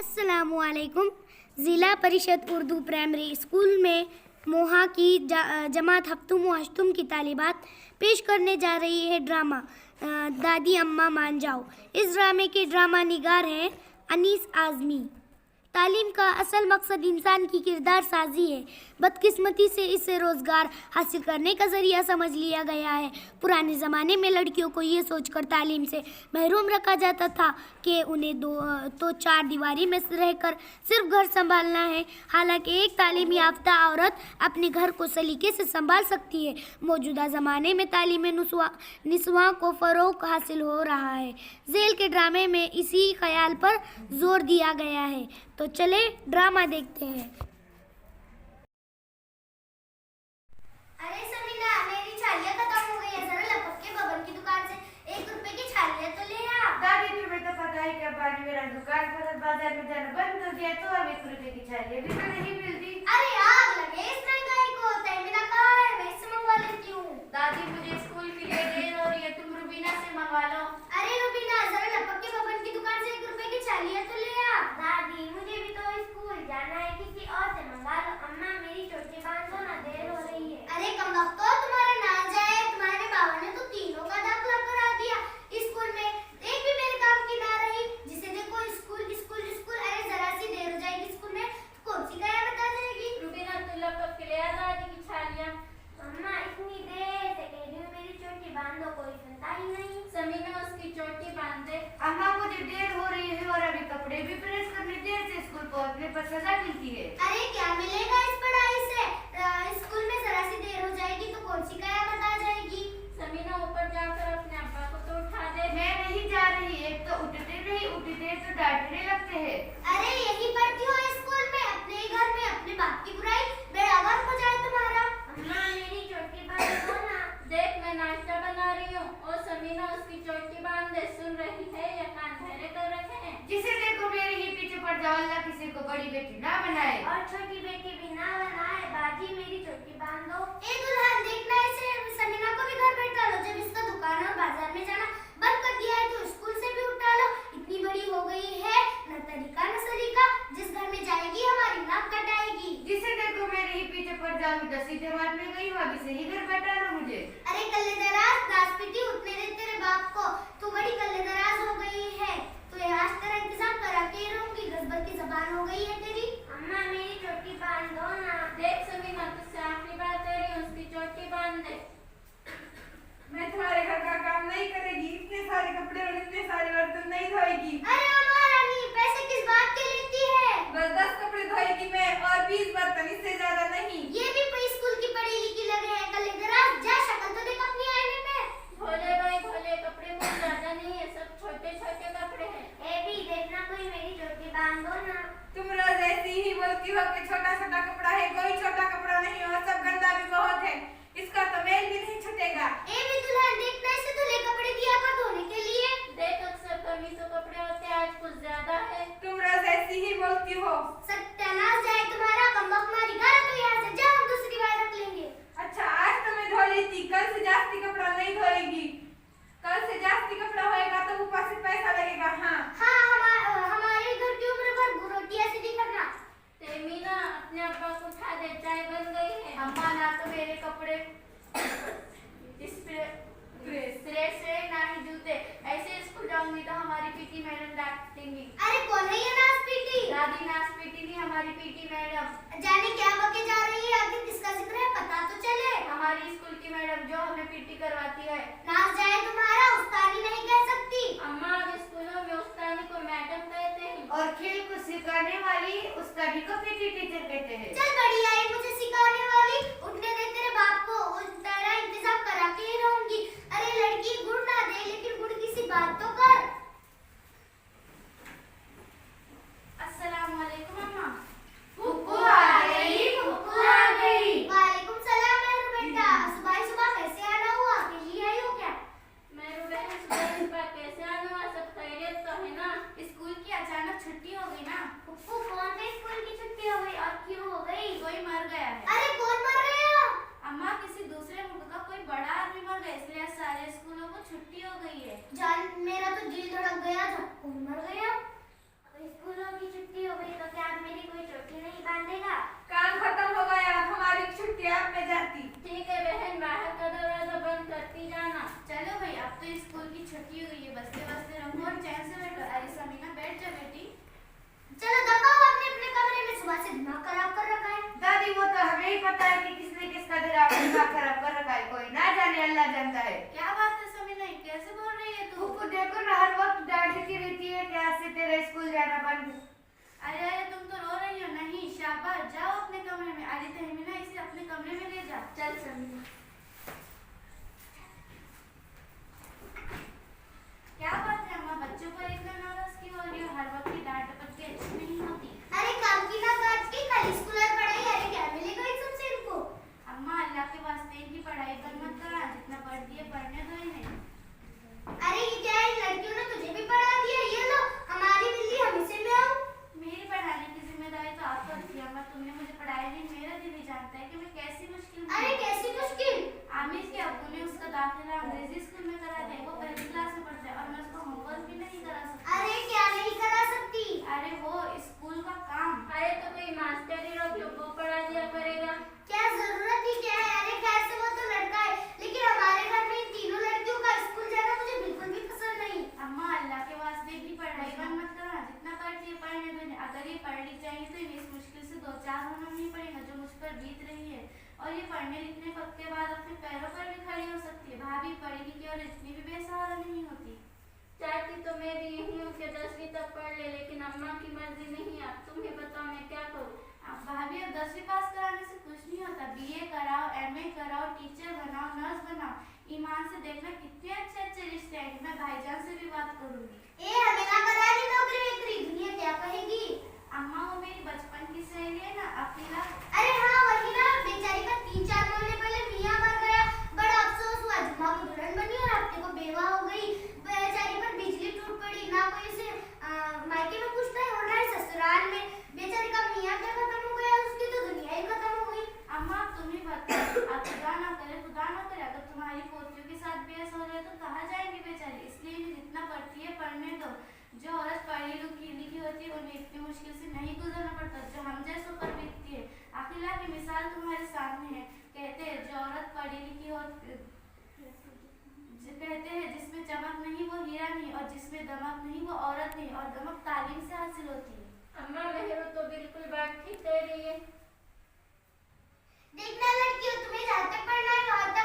अस्सलामुअलैकुम। ज़िला परिषद उर्दू प्राइमरी स्कूल में मोहा की जमात हफ्तुम व अश्तुम की तालिबात पेश करने जा रही है ड्रामा दादी अम्मा मान जाओ। इस ड्रामे के ड्रामा निगार हैं अनीस आज़मी। तालीम का असल मकसद इंसान की किरदार साजी है। बदकिस्मती से इसे रोज़गार हासिल करने का ज़रिया समझ लिया गया है। पुराने ज़माने में लड़कियों को ये सोचकर तालीम से महरूम रखा जाता था कि उन्हें तो चार दीवारी में रहकर सिर्फ घर संभालना है। हालांकि एक तालीम याफ्ता औरत अपने घर को सलीके से संभाल सकती है। मौजूदा ज़माने में तालीम निस्वा को फ़रोग़ हासिल हो रहा है। झेल के ड्रामे में इसी ख्याल पर जोर दिया गया है। तो चले ड्रामा देखते हैं। अरे समीना, मेरी छालियाँ खत्म हो गई है। जरा लपक के बबन की दुकान से 1 रुपए की छालियाँ तो ले आ। दादी, तुम्हें तो पता है कि अब्बा ने मेरा दुकान पर बाजार में जाना बंद कर दिया, तो अब 1 रुपए की छालियाँ भी तो नहीं मिलती। अरे आग लगे इस महंगाई को। तहमीना कहाँ है? मैं इससे मंगवा लेती हूँ। दादी, मुझे स्कूल के लिए देर हो रही है, तुम रुबीना से मंगवा लो। अरे रुबीना, जरा लपक के बबन की दुकान से 1 रुपए की छालियाँ तो ले आ। दादी, मुझे भी तो स्कूल जाना है, किसी और से मंगा लो। अम्मा, मेरी चोटी बांध दो ना, देर हो रही है। अरे कमबख्तो, तुम्हारा ना जाए। तुम्हारे बाबा ने तो तीनों का दाखिला करा दिया स्कूल में, एक भी मेरे काम की ना रही। जिसे देखो स्कूल स्कूल स्कूल। अरे जरा सी देर हो जाएगी स्कूल में, कौन सी गाय बता जाएगी। रुबीना, तू लपक के ले आ दादी की छालियाँ। अम्मा, इतनी देर से कह रही हूँ मेरी चोटी बांध दो, कोई सुनता ही नहीं। समीना, उसकी चोटी बांध दे। अम्मा, मुझे देर हो रही है और अभी कपड़े भी प्रेस करने, देर से स्कूल पहुँचने पर सजा मिलती है। अरे क्या मिलेगा इस पढ़ाई से? स्कूल में जरा सी देर हो जाएगी तो कौन सी गाय बता जाएगी। समीना, ऊपर जाकर अपने अब्बा को तो उठा दे। मैं नहीं जा रही, एक तो उठते तो डांटने लगते हैं। अरे यही पढ़ती हो स्कूल में, अपने ही घर में अपने बाप की बुराई, बेड़ा गर्क हो जाए तुम्हारा। अम्मा, मेरी चोटी बांध दो ना। देख, मैं नाश्ता बना रही हूँ और समीना उसकी चोटी बांध दे। सुन रही है या कान धैर्य कर रखे हैं? जिसे देखो मेरे ही पीछे पड़ जाओ। अल्लाह किसी को बड़ी बेटी ना बनाए और छोटी बेटी भी ना बनाए। बाजी, मेरी चोटी बांध दो। ए दुल्हन, देखना इसे समीना को भी घर बैठा लो। जब इसका दुकान और बाजार में जाना बंद कर दिया है तो स्कूल से भी उठा लो। इतनी बड़ी हो गई है, न तरीका न सलीका। जिस घर में जाएगी हमारी नाक कटाएगी। जिसे देखो मेरे ही पीछे पड़ जाओ। 10 जमात में गई हूँ, अभी से ही घर बैठा लो मुझे। अरे कल्ले दराज, दास पीटी उठने दे तेरे बाप को। तू बड़ी कल्ले दराज हो गई है, तो आज तेरा इंतजाम करा के रहूंगी। गजबर की जबान हो गई है तेरी। अम्मा, मेरी चोटी बांध दो ना। देख समीना, तुझसे आखिरी बात कह रही हूँ, उसकी चोटी बांध दे। मैं तुम्हारे घर का काम नहीं करेगी, इतने सारे कपड़े और इतने सारे बर्तन नहीं धोएगी। अरे अम्मा रानी, पैसे किस बात के लेती है? बस 10 कपड़े धोएगी मैं, और 20 बर्तन, इससे ज्यादा नहीं। ये भी प्री स्कूल की पढ़ी लिखी लगे है। कल्ले दराज, जा शक्ल तो देख अपनी आईने में। धोले भाई धोले, कपड़े बहुत ज्यादा नहीं है, सब छोटे छोटे कपड़े हैं। ए भी देखना, कोई मेरी चोटी बांध दो ना। तुम रोज ऐसी ही बोलती हो कि छोटा छोटा कपड़ा है। कोई छोटा कपड़ा नहीं, और सब गंदा भी बहुत है, इसका तो मेल भी नहीं छूटेगा। ए भी दुल्हन, देखना इसे धुले कपड़े दिया कर धोने के लिए। देख, अक्सर कमी तो कपड़े होते हैं, आज कुछ ज्यादा है। तुम रोज ऐसी ही बोलती हो। सत्यानाश जाए तुम्हारा। कमबख्त मारी गारा तो यहाँ से जा, हम दूसरी बार रख लेंगे। अच्छा, आज तो मैं धो लेती, कल से जास्ती कपड़ा नहीं धोएगी। कल से जास्ती कपड़ा होएगा तो ऊपर से पैसा लगेगा। हाँ हाँ, हमारे घर की उम्र भर रोटियां सीधी करना। तेमीना, अपने अब्बा को उठा दे, चाय बन गई है। अम्मा, ना तो मेरे कपड़े प्रेस से ना ही जूते। ऐसे स्कूल जाऊंगी तो हमारी पीटी मैडम डांटेंगी। अरे कौन है ये नाच पीटी? दादी, नाच पीटी नहीं, हमारी पीटी मैडम। जाने क्या बके जा रही है, आखिर किसका जिक्र है, पता तो चले। हमारी स्कूल की मैडम जो हमें पीटी करवाती है। नाच जाए तुम्हारा, उस्तादी नहीं कह सकती। अम्मा, अब स्कूलों में उस्तादी को मैडम कहते हैं, और खेल को सिखाने वाली उस्तादी को पीटी टीचर कहते हैं। चल बढ़िया है, मुझे सिखाने वाली। उठने दे तेरे बाप को, तेरा इंतजाम करा के ही रहूंगी। अरे लड़की, गुड़ ना दे, लेकिन गुड़ की सी बात तो कर। अस्सलाम वालेकुम अम्मा। फुप्पू आ गई, फुप्पू आ गई। वालेकुम सलाम मेरू बेटा। सुबह सुबह कैसे आना हुआ? अकेली आई हो क्या? मेरू बहन, सुबह कैसे आना हुआ? सब खैरियत तो है ना? स्कूल की अचानक छुट्टी हो गई ना। फुप्पू, कौन से स्कूल की छुट्टी हो गई और क्यों हो गई? कोई मर गया है। अरे कौन मर गया? अम्मा, किसी दूसरे मुल्क का कोई बड़ा आदमी मर गया, इसलिए सारे स्कूलों को छुट्टी हो गई है। जान, मेरा तो दिल धड़क गया था। कौन मर गया? स्कूलों की छुट्टी अंग्रेजी स्कूल में कराते हैं, वो पहली क्लास में पढ़ता है और मैं उसको होमवर्क भी नहीं करा सकती। अरे क्या नहीं करा सकती? अरे वो स्कूल का काम। अरे तो कोई मास्टर ही रख लो, वो पढ़ा दिया करेगा। क्या जरूरत ही क्या है? अरे खैर से वो तो लड़का है, लेकिन हमारे घर में इन तीनों लड़कियों का स्कूल जाना मुझे बिल्कुल भी पसंद नहीं। अम्मा अल्लाह के वास्ते भी पढ़ाई बंद मत करना, जितना पढ़ती है पढ़ने दो। अगर ये पढ़ लिख जाएंगे तो इस मुश्किल से 2-4 होना नहीं पड़ेगा जो मुझ पर बीत रही है, और ये पढ़ने लिखने वक्त के बाद अपने पैरों पर भी खड़ी हो सकती है। भाभी पढ़ी लिखी और इतनी भी बेसहारा नहीं होती। चाहती तो मैं भी यही हूँ कि 10वीं तक पढ़ ले, लेकिन अम्मा की मर्जी नहीं। अब तुम्हें बताओ मैं क्या करूँ। अब भाभी अब 10वीं पास कराने से कुछ नहीं होता। बीए कराओ, एमए कराओ, टीचर बनाओ, नर्स बनाओ। ईमान से देखना कितने अच्छे अच्छे रिश्ते आएंगे। मैं भाईजान से भी बात करूंगी। ए हमें ना करानी नौकरी वेकरी, दुनिया क्या कहेगी? अम्मा वो मेरी बचपन की सहेली है ना, अकीला। अरे हाँ वही ना, बेचारी का 3-4 महीने पहले मियाँ मर गया, बड़ा अफसोस हुआ। जुम्मा को दुल्हन बनी और हफ्ते को बेवा हो गई। बेचारी पर बिजली टूट पड़ी, ना कोई उसे मायके में पूछता है और ना ही ससुराल में। बेचारी का मियाँ क्या खत्म हो गया, उसकी तो दुनिया ही खत्म हो गई। अम्मा तुम ही बताओ, अब खुदा ना करे अगर तुम्हारी पोतियों के साथ भी ऐसा हो जाए तो कहाँ जाएंगे बेचारी। इसलिए इन्हें जितना पढ़ती है पढ़ने दो। जो औरत पढ़ी लिखी होती है उन्हें इतनी मुश्किल से नहीं गुजरना पड़ता जो हम जैसों पर बीतती है। अखिला की मिसाल तुम्हारे सामने है। कहते हैं जो औरत पढ़ी लिखी हो, कहते हैं जिसमें चमक नहीं वो हीरा नहीं, और जिसमें दमक नहीं वो औरत नहीं, और दमक तालीम से हासिल होती है। अम्मा मेहरू तो बिल्कुल बात ठीक कह रही है। देखना लड़कियों, तुम्हें जहाँ तक पढ़ना है वहाँ तक